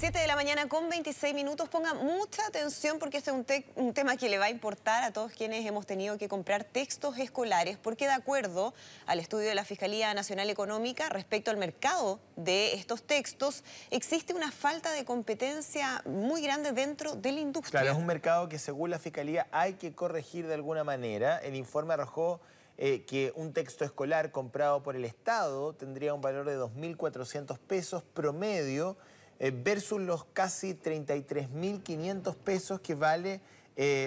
7 de la mañana con 26 minutos. Ponga mucha atención porque este es un tema que le va a importar a todos quienes hemos tenido que comprar textos escolares, porque de acuerdo al estudio de la Fiscalía Nacional Económica respecto al mercado de estos textos, existe una falta de competencia muy grande dentro de la industria. Claro, es un mercado que según la Fiscalía hay que corregir de alguna manera. El informe arrojó que un texto escolar comprado por el Estado tendría un valor de 2.400 pesos promedio versus los casi 33.500 pesos que vale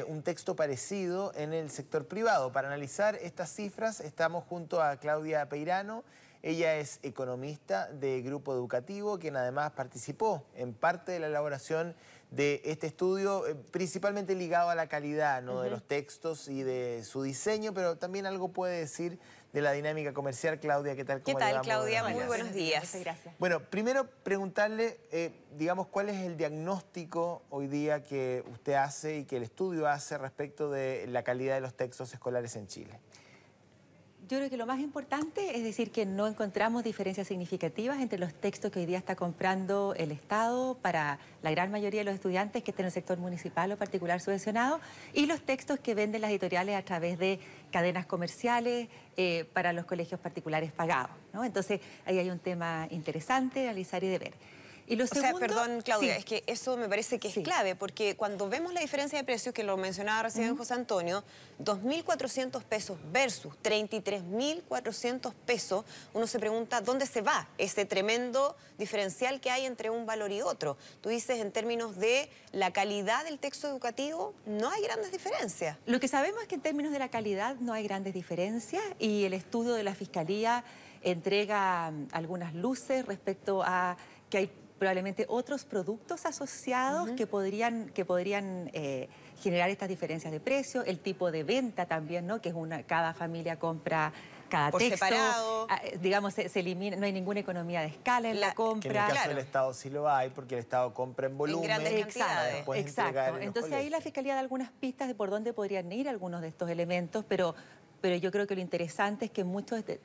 un texto parecido en el sector privado. Para analizar estas cifras estamos junto a Claudia Peirano. Ella es economista de Grupo Educativo, quien además participó en parte de la elaboración de este estudio, principalmente ligado a la calidad, ¿no?, de los textos y de su diseño, pero también algo puede decir de la dinámica comercial. Claudia, ¿qué tal? ¿Qué tal, Claudia? Muy buenos días. Muchas gracias. Bueno, primero preguntarle, digamos, cuál es el diagnóstico hoy día que usted hace y que el estudio hace respecto de la calidad de los textos escolares en Chile. Yo creo que lo más importante es decir que no encontramos diferencias significativas entre los textos que hoy día está comprando el Estado para la gran mayoría de los estudiantes que estén en el sector municipal o particular subvencionado y los textos que venden las editoriales a través de cadenas comerciales para los colegios particulares pagados, ¿no? Entonces ahí hay un tema interesante de analizar y de ver. Y lo segundo, perdón, Claudia, sí, es que eso me parece que es clave, porque cuando vemos la diferencia de precios, que lo mencionaba recién José Antonio, 2.400 pesos versus 33.400 pesos, uno se pregunta dónde se va ese tremendo diferencial que hay entre un valor y otro. Tú dices, en términos de la calidad del texto educativo, no hay grandes diferencias. Lo que sabemos es que en términos de la calidad no hay grandes diferencias y el estudio de la Fiscalía entrega algunas luces respecto a que hay probablemente otros productos asociados que podrían generar estas diferencias de precio, el tipo de venta también, ¿no? Que es cada familia compra cada por texto, separado. digamos, se elimina, no hay ninguna economía de escala en la compra. Que en el caso del Estado sí lo hay, porque el Estado compra en volumen. En grandes cantidades. Exacto. Entonces ahí la Fiscalía da algunas pistas de por dónde podrían ir algunos de estos elementos, pero yo creo que lo interesante es que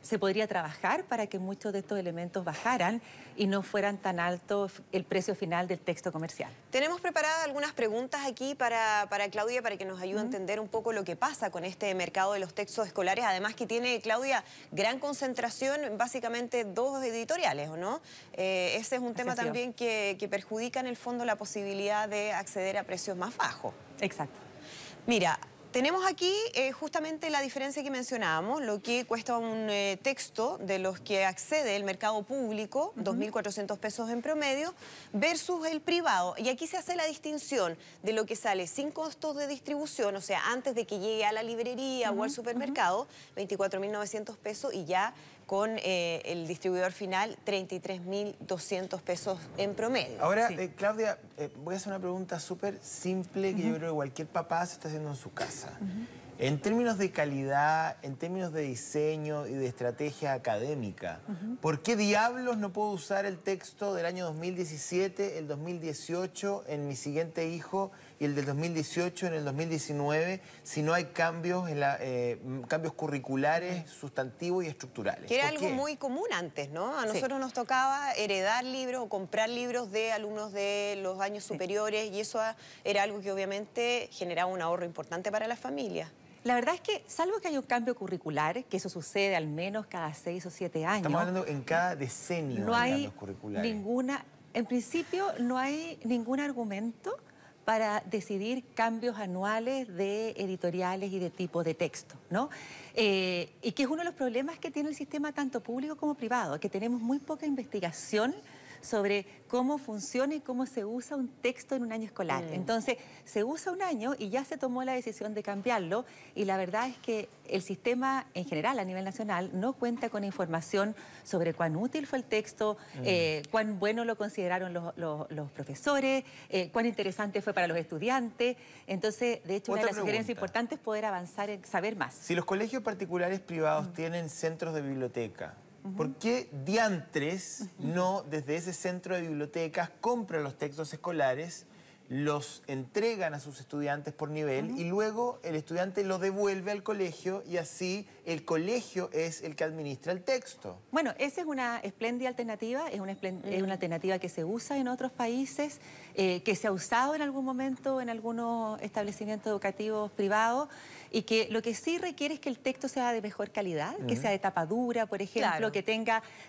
se podría trabajar para que muchos de estos elementos bajaran y no fueran tan altos el precio final del texto comercial. Tenemos preparadas algunas preguntas aquí para Claudia, para que nos ayude a entender un poco lo que pasa con este mercado de los textos escolares. Además que tiene, Claudia, gran concentración, básicamente dos editoriales, ¿o no? Ese es un tema también que perjudica en el fondo la posibilidad de acceder a precios más bajos. Exacto. Mira, tenemos aquí justamente la diferencia que mencionábamos, lo que cuesta un texto de los que accede el mercado público, 2.400 pesos en promedio, versus el privado. Y aquí se hace la distinción de lo que sale sin costos de distribución, o sea, antes de que llegue a la librería o al supermercado, 24.900 pesos, y ya con el distribuidor final, 33.200 pesos en promedio. Ahora, Claudia, voy a hacer una pregunta súper simple que yo creo que cualquier papá se está haciendo en su casa. En términos de calidad, en términos de diseño y de estrategia académica, ¿por qué diablos no puedo usar el texto del año 2017, el 2018 en mi siguiente hijo y el del 2018 en el 2019 si no hay cambios, cambios curriculares, sustantivos y estructurales? Que era algo muy común antes, ¿no? A nosotros nos tocaba heredar libros o comprar libros de alumnos de los años superiores y eso era algo que obviamente generaba un ahorro importante para las familias. La verdad es que, salvo que haya un cambio curricular, que eso sucede al menos cada 6 o 7 años... Estamos hablando en cada decenio no de hay cambios curriculares. En principio, no hay ningún argumento para decidir cambios anuales de editoriales y de tipo de texto, ¿no? Y que es uno de los problemas que tiene el sistema tanto público como privado, que tenemos muy poca investigación sobre cómo funciona y cómo se usa un texto en un año escolar. Entonces, se usa un año y ya se tomó la decisión de cambiarlo y la verdad es que el sistema en general a nivel nacional no cuenta con información sobre cuán útil fue el texto, cuán bueno lo consideraron los profesores, cuán interesante fue para los estudiantes. Entonces, de hecho, una de las sugerencias importantes es poder avanzar en saber más. Si los colegios particulares privados tienen centros de biblioteca, ¿por qué diantres no desde ese centro de bibliotecas compran los textos escolares los entregan a sus estudiantes por nivel y luego el estudiante lo devuelve al colegio y así el colegio es el que administra el texto. Bueno, esa es una espléndida alternativa, es una alternativa que se usa en otros países, que se ha usado en algún momento en algunos establecimientos educativos privados y que lo que sí requiere es que el texto sea de mejor calidad, que sea de tapa dura, por ejemplo, Claro.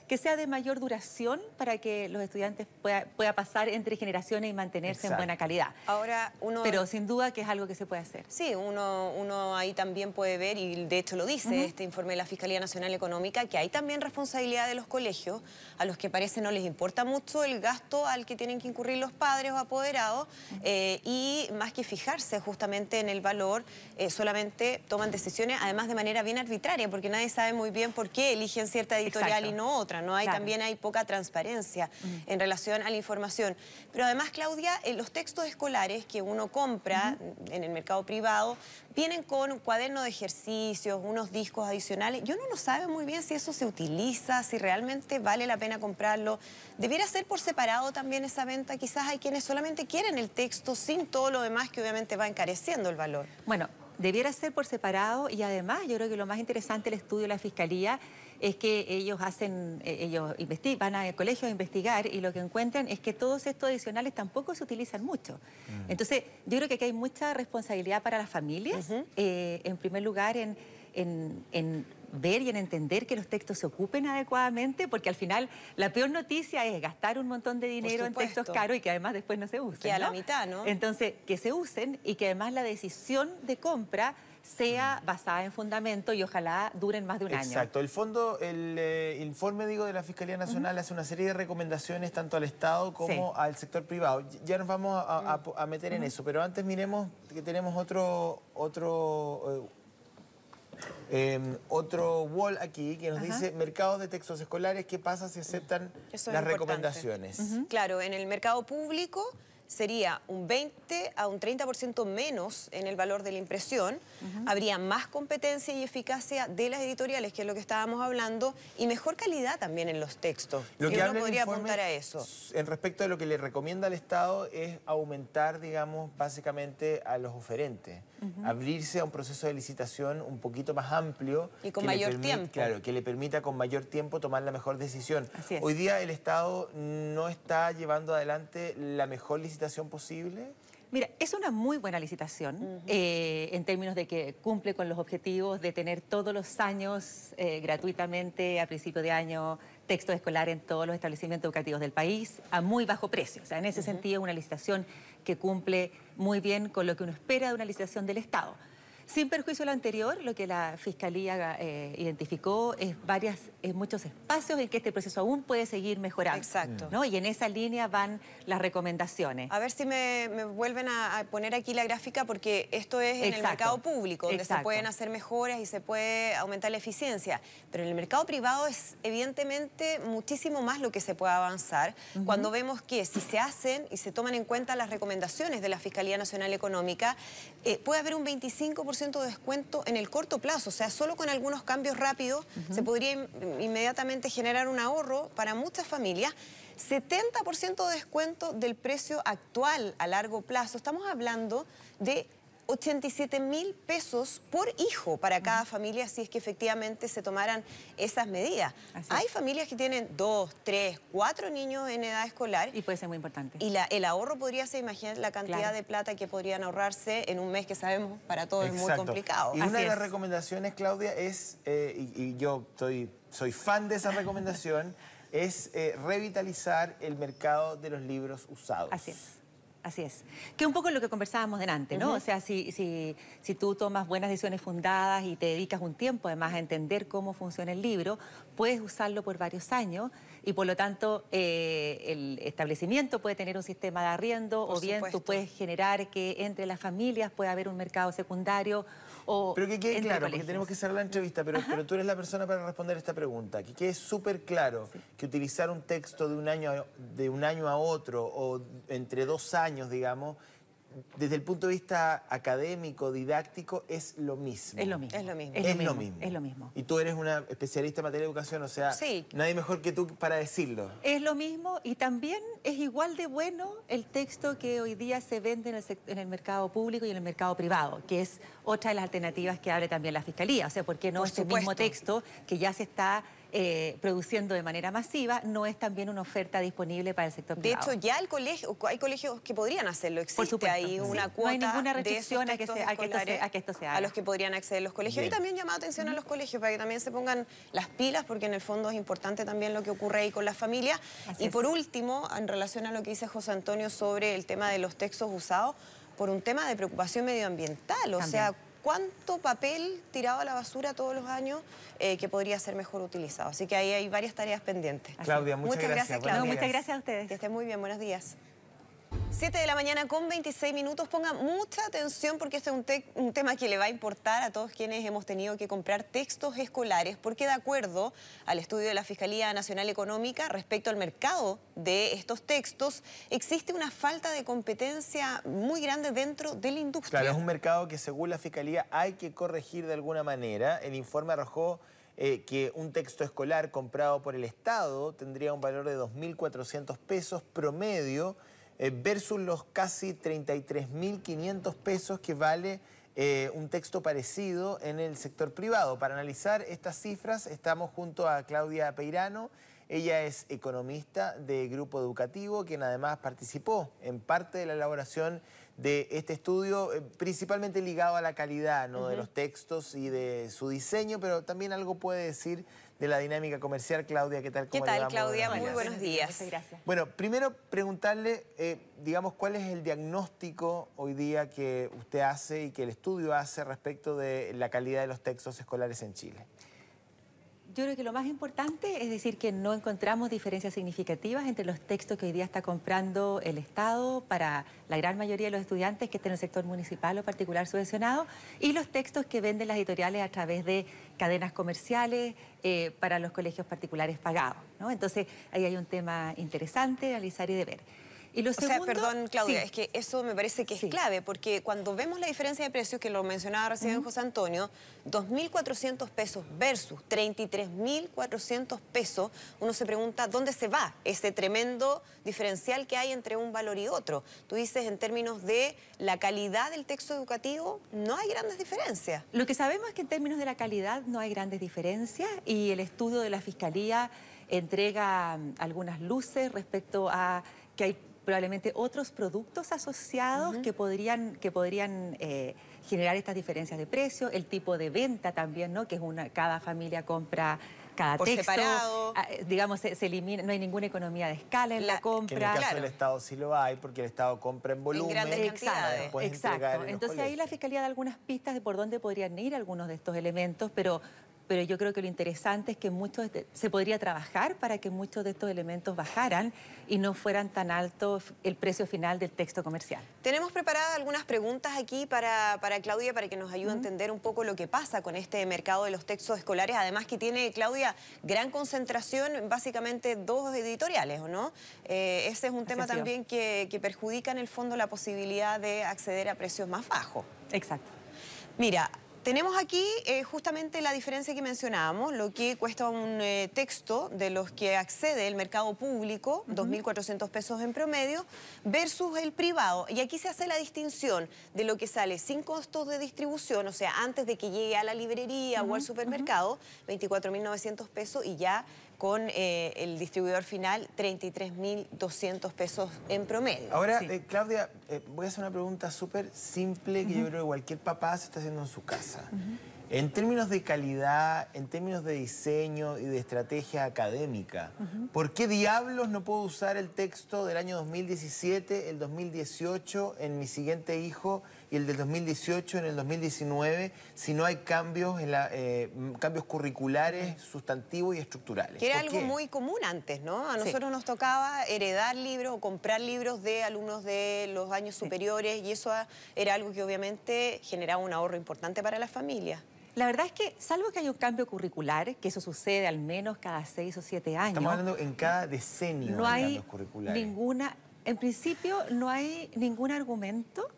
que sea de mayor duración para que los estudiantes pueda pasar entre generaciones y mantenerse en buena calidad. Ahora uno... Pero sin duda que es algo que se puede hacer. Sí, uno ahí también puede ver, y de hecho lo dice este informe de la Fiscalía Nacional Económica, que hay también responsabilidad de los colegios, a los que parece no les importa mucho el gasto al que tienen que incurrir los padres o apoderados, y más que fijarse justamente en el valor, solamente toman decisiones, además de manera bien arbitraria, porque nadie sabe muy bien por qué eligen cierta editorial y no otra, ¿no? También hay poca transparencia en relación a la información. Pero además, Claudia, los textos escolares que uno compra en el mercado privado vienen con un cuaderno de ejercicios, unos discos adicionales, y uno no sabe muy bien si eso se utiliza, si realmente vale la pena comprarlo. Debiera ser por separado también esa venta. Quizás hay quienes solamente quieren el texto sin todo lo demás, que obviamente va encareciendo el valor. Bueno, debiera ser por separado y además yo creo que lo más interesante del estudio de la Fiscalía es que ellos van al colegio a investigar y lo que encuentran es que todos estos adicionales tampoco se utilizan mucho. Entonces, yo creo que aquí hay mucha responsabilidad para las familias, en primer lugar en ver y en entender que los textos se ocupen adecuadamente, porque al final la peor noticia es gastar un montón de dinero en textos caros y que además después no se usen, Que a la mitad, ¿no? Entonces, que se usen y que además la decisión de compra sea basada en fundamento y ojalá duren más de un año. Exacto. El informe, digo, de la Fiscalía Nacional hace una serie de recomendaciones tanto al Estado como al sector privado. Ya nos vamos a meter en eso, pero antes miremos que tenemos otro wall aquí que nos dice mercados de textos escolares, ¿qué pasa si aceptan las recomendaciones? Claro, en el mercado público sería un 20 a un 30% menos en el valor de la impresión, habría más competencia y eficacia de las editoriales, que es lo que estábamos hablando, y mejor calidad también en los textos. Lo que uno habla el podría informe, apuntar a eso. En respecto a lo que le recomienda al Estado, es aumentar, digamos, básicamente a los oferentes. Abrirse a un proceso de licitación un poquito más amplio. Y con mayor tiempo. Claro, que le permita con mayor tiempo tomar la mejor decisión. Así es. Hoy día el Estado no está llevando adelante la mejor licitación posible. Mira, es una muy buena licitación en términos de que cumple con los objetivos de tener todos los años gratuitamente a principio de año texto escolar en todos los establecimientos educativos del país a muy bajo precio. O sea, en ese sentido es una licitación que cumple muy bien con lo que uno espera de una licitación del Estado. Sin perjuicio de lo anterior, lo que la Fiscalía identificó es muchos espacios en que este proceso aún puede seguir mejorando. Exacto. ¿no? Y en esa línea van las recomendaciones. A ver si me vuelven a poner aquí la gráfica, porque esto es en el mercado público, donde se pueden hacer mejoras y se puede aumentar la eficiencia. Pero en el mercado privado es evidentemente muchísimo más lo que se puede avanzar cuando vemos que si se hacen y se toman en cuenta las recomendaciones de la Fiscalía Nacional Económica, puede haber un 25% de descuento en el corto plazo. O sea, solo con algunos cambios rápidos se podría inmediatamente generar un ahorro para muchas familias. 70% de descuento del precio actual a largo plazo. Estamos hablando de 87.000 pesos por hijo para cada familia, si es que efectivamente se tomaran esas medidas. Hay familias que tienen 2, 3, 4 niños en edad escolar. Y puede ser muy importante. Y el ahorro podría ser, imagínate la cantidad de plata que podrían ahorrarse en un mes que sabemos para todos es muy complicado. Y una de las recomendaciones, Claudia, es, y yo soy fan de esa recomendación, es revitalizar el mercado de los libros usados. Así es. Así es. Que un poco lo que conversábamos delante, ¿no? O sea, si tú tomas buenas decisiones fundadas y te dedicas un tiempo además a entender cómo funciona el libro, puedes usarlo por varios años y por lo tanto el establecimiento puede tener un sistema de arriendo o bien tú puedes generar que entre las familias pueda haber un mercado secundario. Pero que quede claro, porque tenemos que cerrar la entrevista, pero tú eres la persona para responder esta pregunta. Que quede súper claro que utilizar un texto de un año a otro o entre 2 años, digamos, desde el punto de vista académico, didáctico, es lo mismo. Es lo mismo. Es lo mismo. Es lo mismo. Es lo mismo. Y tú eres una especialista en materia de educación, o sea, sí, nadie mejor que tú para decirlo. Es lo mismo y también es igual de bueno el texto que hoy día se vende en el mercado público y en el mercado privado, que es otra de las alternativas que abre también la Fiscalía. O sea, ¿por qué no este mismo texto que ya se está produciendo de manera masiva no es también una oferta disponible para el sector privado? De hecho, ya hay colegios que podrían hacerlo. Existe ahí una sí. cuota. No hay ninguna de restricción esos a que esto se haga. A los que podrían acceder los colegios. Bien. Y también llamado atención a los colegios para que también se pongan las pilas, porque en el fondo es importante también lo que ocurre ahí con las familias. Así y es. por último, en relación a lo que dice José Antonio sobre el tema de los textos usados, por un tema de preocupación medioambiental. O También. sea, ¿cuánto papel tirado a la basura todos los años que podría ser mejor utilizado? Así que ahí hay varias tareas pendientes. Claudia, muchas gracias. Claudia. No, muchas gracias a ustedes. Que estén muy bien, buenos días. 7 de la mañana con 26 minutos. Pongan mucha atención porque este es un tema que le va a importar a todos quienes hemos tenido que comprar textos escolares, porque de acuerdo al estudio de la Fiscalía Nacional Económica respecto al mercado de estos textos, existe una falta de competencia muy grande dentro de la industria. Claro, es un mercado que según la Fiscalía hay que corregir de alguna manera. El informe arrojó que un texto escolar comprado por el Estado tendría un valor de 2.400 pesos promedio, versus los casi 33.500 pesos que vale un texto parecido en el sector privado. Para analizar estas cifras estamos junto a Claudia Peirano. Ella es economista de Grupo Educativo, quien además participó en parte de la elaboración de este estudio, principalmente ligado a la calidad, ¿no? de los textos y de su diseño, pero también algo puede decir de la dinámica comercial. Claudia, ¿qué tal? ¿Qué tal, Claudia? Muy buenos días. Muchas gracias. Bueno, primero preguntarle, digamos, cuál es el diagnóstico hoy día que usted hace y que el estudio hace respecto de la calidad de los textos escolares en Chile. Yo creo que lo más importante es decir que no encontramos diferencias significativas entre los textos que hoy día está comprando el Estado para la gran mayoría de los estudiantes que estén en el sector municipal o particular subvencionado y los textos que venden las editoriales a través de cadenas comerciales para los colegios particulares pagados, ¿no? Entonces, ahí hay un tema interesante de analizar y de ver. Y lo segundo, perdón, Claudia, sí. Es que eso me parece que es Sí. clave, porque cuando vemos la diferencia de precios, que lo mencionaba recién José Antonio, 2.400 pesos versus 33.400 pesos, uno se pregunta dónde se va ese tremendo diferencial que hay entre un valor y otro. Tú dices, en términos de la calidad del texto educativo, no hay grandes diferencias. Lo que sabemos es que en términos de la calidad no hay grandes diferencias y el estudio de la Fiscalía entrega algunas luces respecto a que hay probablemente otros productos asociados que podrían generar estas diferencias de precio, el tipo de venta también, ¿no? Que es cada familia compra cada por texto, separado. digamos, se elimina, no hay ninguna economía de escala en la compra. Que en el caso Claro. del Estado sí lo hay, porque el Estado compra en volumen. grandes cantidades. después entregar Exacto. en los Entonces ahí la colegios. Fiscalía da algunas pistas de por dónde podrían ir algunos de estos elementos, pero yo creo que lo interesante es que se podría trabajar para que muchos de estos elementos bajaran y no fueran tan altos el precio final del texto comercial. Tenemos preparadas algunas preguntas aquí para Claudia, para que nos ayude a entender un poco lo que pasa con este mercado de los textos escolares. Además que tiene, Claudia, gran concentración, básicamente dos editoriales, ¿o no? Ese es un tema Así ha sido. también que perjudica en el fondo la posibilidad de acceder a precios más bajos. Exacto. Mira, tenemos aquí justamente la diferencia que mencionábamos, lo que cuesta un texto de los que accede el mercado público, 2.400 pesos en promedio, versus el privado. Y aquí se hace la distinción de lo que sale sin costos de distribución, o sea, antes de que llegue a la librería o al supermercado, 24.900 pesos, y ya con el distribuidor final, 33.200 pesos en promedio. Ahora, Sí. Claudia, voy a hacer una pregunta súper simple que yo creo que cualquier papá se está haciendo en su casa. En términos de calidad, en términos de diseño y de estrategia académica, ¿por qué diablos no puedo usar el texto del año 2017, el 2018 en mi siguiente hijo y el del 2018 en el 2019 si no hay cambios, cambios curriculares, sustantivos y estructurales? Que era ¿Por algo qué? muy común antes, ¿no? A Sí. nosotros nos tocaba heredar libros o comprar libros de alumnos de los años superiores, y eso era algo que obviamente generaba un ahorro importante para las familias. La verdad es que, salvo que haya un cambio curricular, que eso sucede al menos cada 6 o 7 años... Estamos hablando en cada decenio no de hay cambios curriculares. en principio no hay ningún argumento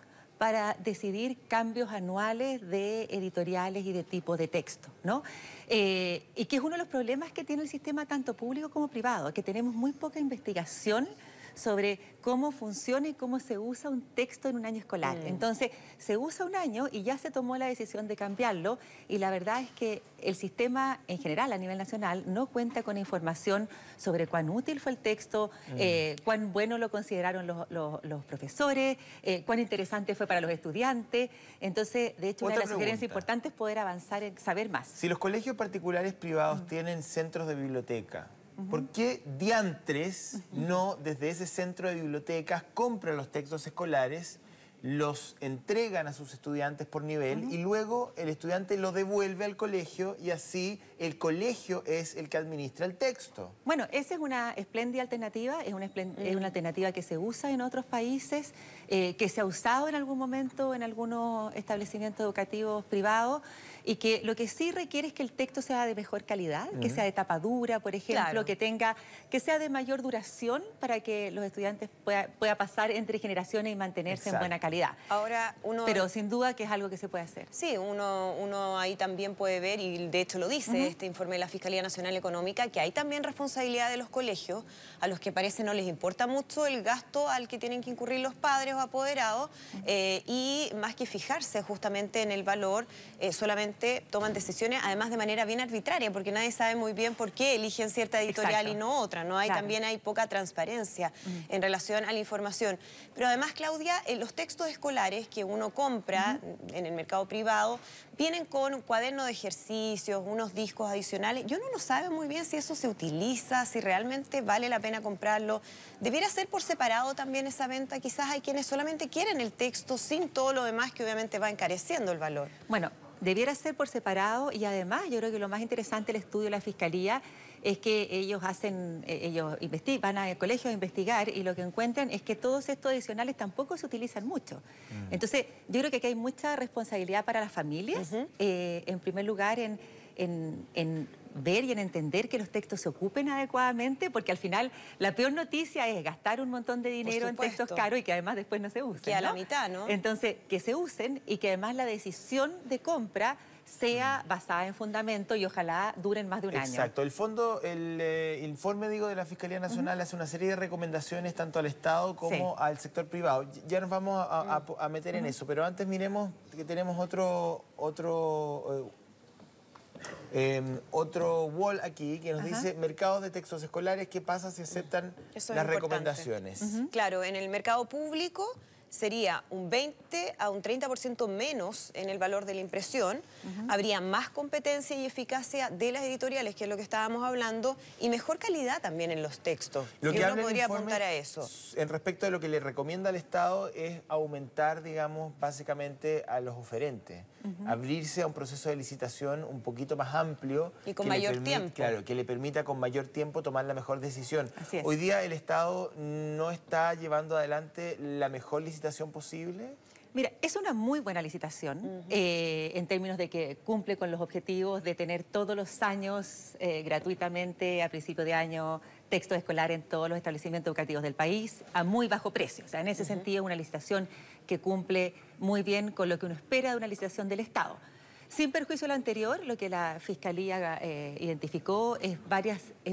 para decidir cambios anuales de editoriales y de tipo de texto, ¿no? Y que es uno de los problemas que tiene el sistema tanto público como privado, que tenemos muy poca investigación sobre cómo funciona y cómo se usa un texto en un año escolar. Entonces, se usa un año y ya se tomó la decisión de cambiarlo, y la verdad es que el sistema en general a nivel nacional no cuenta con información sobre cuán útil fue el texto, cuán bueno lo consideraron los profesores, cuán interesante fue para los estudiantes. Entonces, de hecho, una de las sugerencias importantes es poder avanzar en saber más. Si los colegios particulares privados tienen centros de biblioteca, ¿por qué diantres no desde ese centro de bibliotecas compran los textos escolares, los entregan a sus estudiantes por nivel y luego el estudiante lo devuelve al colegio y así el colegio es el que administra el texto? Bueno, esa es una espléndida alternativa, es una alternativa que se usa en otros países, que se ha usado en algún momento en algunos establecimientos educativos privados, y que lo que sí requiere es que el texto sea de mejor calidad, que sea de tapa dura, por ejemplo, que sea de mayor duración para que los estudiantes pueda pasar entre generaciones y mantenerse en buena calidad. Ahora Pero sin duda que es algo que se puede hacer. Sí, uno ahí también puede ver, y de hecho lo dice este informe de la Fiscalía Nacional Económica, que hay también responsabilidad de los colegios, a los que parece no les importa mucho el gasto al que tienen que incurrir los padres o apoderados, y más que fijarse justamente en el valor, solamente toman decisiones, además de manera bien arbitraria, porque nadie sabe muy bien por qué eligen cierta editorial y no otra, ¿no? También hay poca transparencia en relación a la información. Pero además, Claudia, los textos escolares que uno compra en el mercado privado vienen con un cuaderno de ejercicios, unos discos adicionales, y uno no sabe muy bien si eso se utiliza, si realmente vale la pena comprarlo. Debiera ser por separado también esa venta. Quizás hay quienes solamente quieren el texto sin todo lo demás, que obviamente va encareciendo el valor. Bueno, debiera ser por separado, y además yo creo que lo más interesante del estudio de la Fiscalía es que ellos van al colegio a investigar, y lo que encuentran es que todos estos adicionales tampoco se utilizan mucho. Entonces, yo creo que aquí hay mucha responsabilidad para las familias, en primer lugar en ver y en entender que los textos se ocupen adecuadamente, porque al final la peor noticia es gastar un montón de dinero en textos caros y que además después no se usen, que a la mitad, ¿no? Entonces, que se usen, y que además la decisión de compra sea basada en fundamento y ojalá duren más de un año. Exacto. El informe, de la Fiscalía Nacional hace una serie de recomendaciones tanto al Estado como al sector privado. Ya nos vamos a meter en eso, pero antes miremos que tenemos otro wall aquí que nos dice mercados de textos escolares, ¿qué pasa si aceptan las recomendaciones? Claro, en el mercado público sería un 20 a un 30% menos en el valor de la impresión, habría más competencia y eficacia de las editoriales, que es lo que estábamos hablando, y mejor calidad también en los textos. Lo que uno podría apuntar a eso. En respecto a lo que le recomienda al Estado es aumentar, digamos, básicamente a los oferentes, abrirse a un proceso de licitación un poquito más amplio. Y con mayor tiempo. Claro, que le permita con mayor tiempo tomar la mejor decisión. Así es. Hoy día el Estado no está llevando adelante la mejor licitación posible. Mira, es una muy buena licitación en términos de que cumple con los objetivos de tener todos los años gratuitamente a principio de año texto escolar en todos los establecimientos educativos del país a muy bajo precio. O sea, en ese sentido, es una licitación que cumple muy bien con lo que uno espera de una licitación del Estado. Sin perjuicio de lo anterior, lo que la Fiscalía identificó es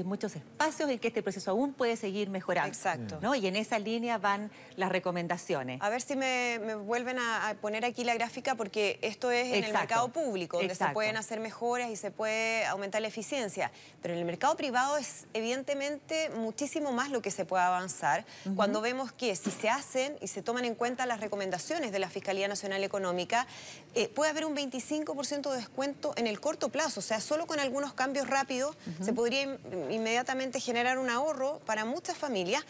muchos espacios en que este proceso aún puede seguir mejorando. Exacto. ¿no? Y en esa línea van las recomendaciones. A ver si me vuelven a poner aquí la gráfica, porque esto es en el mercado público, donde se pueden hacer mejoras y se puede aumentar la eficiencia. Pero en el mercado privado es evidentemente muchísimo más lo que se puede avanzar, cuando vemos que si se hacen y se toman en cuenta las recomendaciones de la Fiscalía Nacional Económica, puede haber un 25% de descuento en el corto plazo. O sea, solo con algunos cambios rápidos se podría inmediatamente generar un ahorro para muchas familias.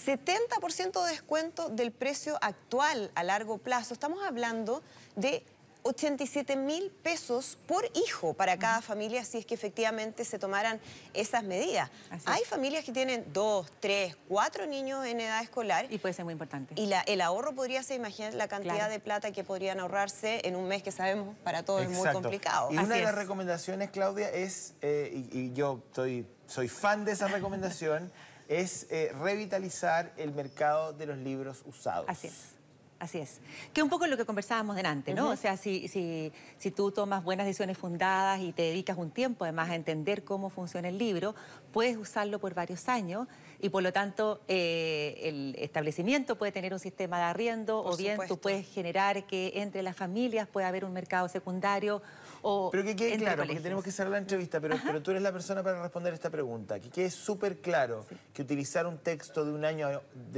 70% de descuento del precio actual a largo plazo. Estamos hablando de 87.000 pesos por hijo para cada familia, si es que efectivamente se tomaran esas medidas. Hay familias que tienen 2, 3, 4 niños en edad escolar. Y puede ser muy importante. Y el ahorro podría ser, imagínate la cantidad de plata que podrían ahorrarse en un mes, que sabemos para todos es muy complicado. Y una de las recomendaciones, Claudia, es, y yo soy fan de esa recomendación, es revitalizar el mercado de los libros usados. Así es. Así es. Que es un poco lo que conversábamos delante, ¿no? O sea, si tú tomas buenas decisiones fundadas y te dedicas un tiempo además a entender cómo funciona el libro, puedes usarlo por varios años y por lo tanto el establecimiento puede tener un sistema de arriendo o bien tú puedes generar que entre las familias pueda haber un mercado secundario o pero que quede entre claro, colegios. porque tenemos que cerrar la entrevista, pero tú eres la persona para responder esta pregunta. Que quede súper claro que utilizar un texto de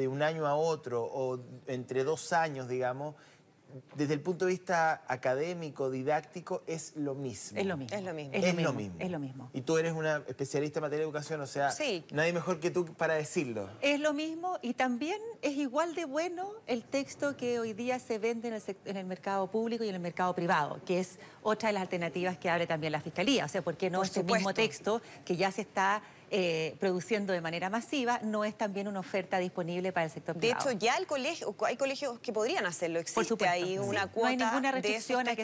un año a otro o entre 2 años, digamos, desde el punto de vista académico, didáctico, es lo mismo. Es lo mismo. Es lo mismo. Es lo mismo. Es lo mismo. Y tú eres una especialista en materia de educación, o sea, nadie mejor que tú para decirlo. Es lo mismo y también es igual de bueno el texto que hoy día se vende en el mercado público y en el mercado privado, que es otra de las alternativas que abre también la Fiscalía. O sea, ¿por qué no este mismo texto que ya se está produciendo de manera masiva no es también una oferta disponible para el sector privado? De hecho, ya hay colegios que podrían hacerlo. Existe ahí una cuota. No hay ninguna restricción de a que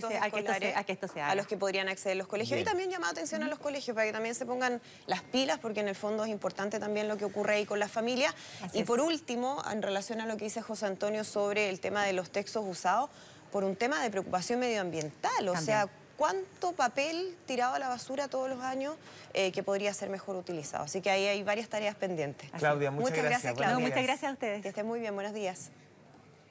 esto se haga. A los que podrían acceder los colegios. Bien. Y también llamado atención a los colegios para que también se pongan las pilas, porque en el fondo es importante también lo que ocurre ahí con las familias. Y por último, en relación a lo que dice José Antonio sobre el tema de los textos usados, por un tema de preocupación medioambiental. O sea, ¿cuánto papel tirado a la basura todos los años que podría ser mejor utilizado? Así que ahí hay varias tareas pendientes. Claudia, muchas gracias. Claudia. No, muchas gracias a ustedes. Que estén muy bien, buenos días.